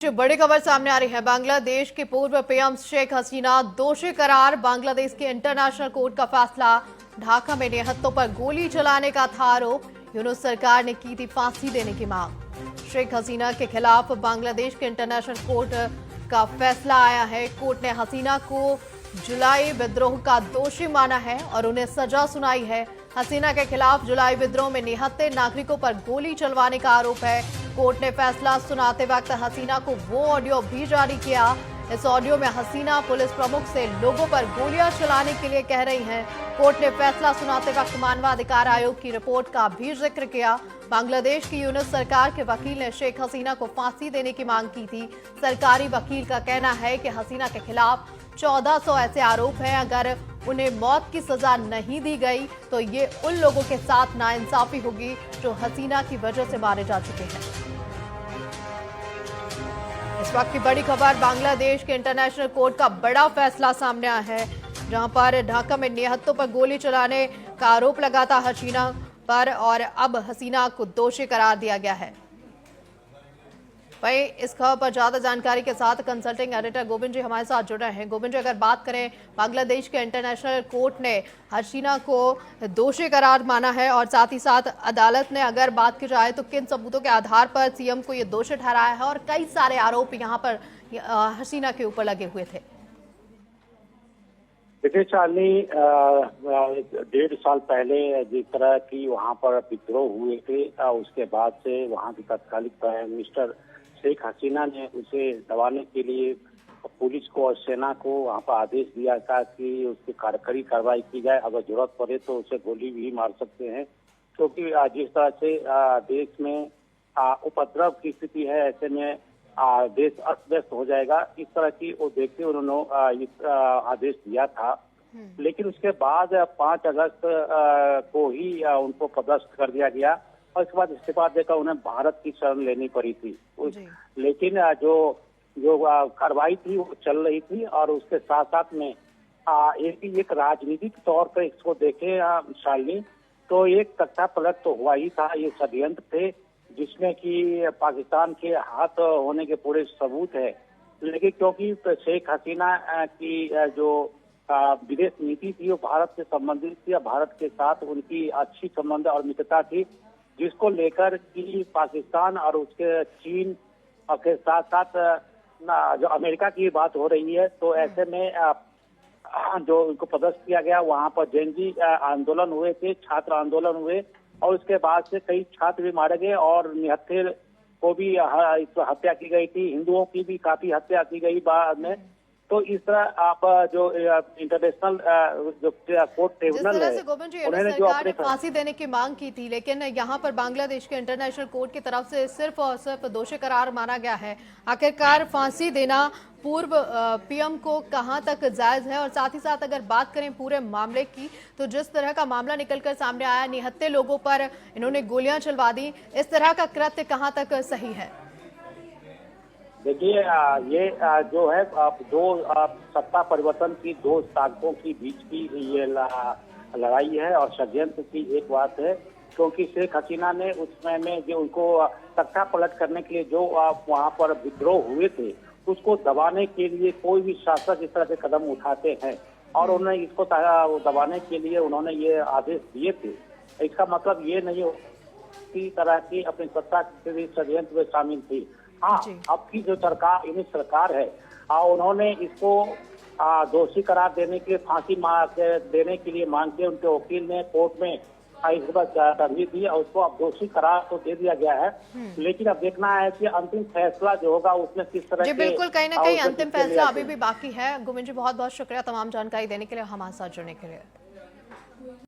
जो बड़ी खबर सामने आ रही है, बांग्लादेश के पूर्व पीएम शेख हसीना दोषी करार। बांग्लादेश के इंटरनेशनल कोर्ट का फैसला। ढाका में निहत्तों पर गोली चलाने का था आरोप। यूनुस सरकार ने की थी फांसी देने की मांग। शेख हसीना के खिलाफ बांग्लादेश के इंटरनेशनल कोर्ट का फैसला आया है। कोर्ट ने हसीना को जुलाई विद्रोह का दोषी माना है और उन्हें सजा सुनाई है। हसीना के खिलाफ जुलाई विद्रोह में निहत्थे नागरिकों पर गोली चलवाने का आरोप है। कोर्ट ने फैसला सुनाते वक्त हसीना को वो ऑडियो भी जारी किया। इस ऑडियो में हसीना पुलिस प्रमुख से लोगों पर गोलियां चलाने के लिए कह रही हैं। कोर्ट ने फैसला सुनाते वक्त मानवाधिकार आयोग की रिपोर्ट का भी जिक्र किया। बांग्लादेश की यूनुस सरकार के वकील ने शेख हसीना को फांसी देने की मांग की थी। सरकारी वकील का कहना है कि हसीना के खिलाफ 1400 ऐसे आरोप हैं। अगर उन्हें मौत की सजा नहीं दी गई तो ये उन लोगों के साथ नाइंसाफी होगी जो हसीना की वजह से मारे जा चुके हैं। इस वक्त की बड़ी खबर, बांग्लादेश के इंटरनेशनल कोर्ट का बड़ा फैसला सामने आया है, जहां पर ढाका में निहत्तों पर गोली चलाने का आरोप लगा था हसीना पर, और अब हसीना को दोषी करार दिया गया है। वहीं इस खबर पर ज्यादा जानकारी के साथ कंसल्टिंग एडिटर गोविंद जी हमारे साथ जुड़ रहे हैं। गोविंद जी, अगर बात करें, बांग्लादेश के इंटरनेशनल कोर्ट ने हसीना को दोषी करार माना है और साथ ही साथ अदालत ने अगर बात की जाए तो किन सबूतों के आधार पर सीएम को ये दोषी ठहराया है और कई सारे आरोप यहाँ पर हसीना के ऊपर लगे हुए थे। देखिए शालिनी, 1.5 साल पहले जिस तरह की वहाँ पर विद्रोह हुए थे, उसके बाद से वहाँ की तत्कालीन प्राइम मिनिस्टर शेख हसीना ने उसे दबाने के लिए पुलिस को और सेना को वहाँ पर आदेश दिया था कि उसकी कड़ी कार्रवाई की जाए। अगर जरूरत पड़े तो उसे गोली भी मार सकते हैं, क्योंकि जिस तरह से देश में उपद्रव की स्थिति है, ऐसे में देश अस्त व्यस्त हो जाएगा। इस तरह की वो देखते उन्होंने इस आदेश दिया था। लेकिन उसके बाद 5 अगस्त को ही उनको पदस्थ कर दिया गया और इसके बाद इस्तीफा देकर उन्हें भारत की शरण लेनी पड़ी थी। लेकिन जो कार्रवाई थी वो चल रही थी और उसके साथ साथ में एक राजनीतिक तौर पर इसको देखे शालिनी, तो एक तख्ता पलट तो हुआ ही था। ये षड्यंत्र थे जिसमें कि पाकिस्तान के हाथ होने के पूरे सबूत है। लेकिन क्योंकि शेख हसीना की जो विदेश नीति थी वो भारत से संबंधित थी, भारत के साथ उनकी अच्छी संबंध और मित्रता थी, जिसको लेकर कि पाकिस्तान और उसके चीन के साथ साथ जो अमेरिका की बात हो रही है, तो ऐसे में जो उनको पदस्थ किया गया, वहाँ पर जेनजी आंदोलन हुए थे, छात्र आंदोलन हुए और उसके बाद से कई छात्र भी मारे गए और निहत्थे को भी हत्या की गई थी। हिंदुओं की भी काफी हत्या की गई बाद में। तो इस तरह आप जो इंटरनेशनल जो कोर्ट ट्रिब्यूनल है, उन्होंने जो अपने फांसी देने की मांग की थी, लेकिन यहाँ पर बांग्लादेश के इंटरनेशनल कोर्ट की तरफ से सिर्फ और सिर्फ दोषी करार माना गया है। आखिरकार फांसी देना पूर्व पीएम को कहां तक जायज है? और साथ ही साथ अगर बात करें पूरे मामले की, तो जिस तरह का मामला निकलकर सामने आया, निहत्थे लोगों पर इन्होंने गोलियां चलवा दी, इस तरह का कृत्य कहां तक सही है? देखिए, ये जो है दो सत्ता परिवर्तन की 2 ताकतों की बीच की ये लड़ाई है और षड्यंत्र की एक बात है, क्योंकि शेख हसीना ने उस समय में जो उनको तख्ता पलट करने के लिए जो वहाँ पर विद्रोह हुए थे, उसको दबाने के लिए कोई भी शासक इस तरह के कदम उठाते हैं और उन्होंने इसको दबाने के लिए उन्होंने ये आदेश दिए थे। इसका मतलब ये नहीं हो कि तरह की अपनी सत्ता के षड्यंत्र में शामिल थी। हाँ, अब की जो सरकार यूनिट सरकार है, उन्होंने इसको दोषी करार देने के लिए फांसी देने के लिए मांग के उनके वकील ने कोर्ट में इस बार तरजीह दी और उसको अब दोषी करार तो दे दिया गया है। लेकिन अब देखना है कि अंतिम फैसला जो होगा उसमें किस तरह जी, बिल्कुल, कहीं ना कहीं अंतिम फैसला अभी भी बाकी है। गोविंद जी, बहुत बहुत शुक्रिया तमाम जानकारी देने के लिए, हमारे साथ जुड़ने के लिए।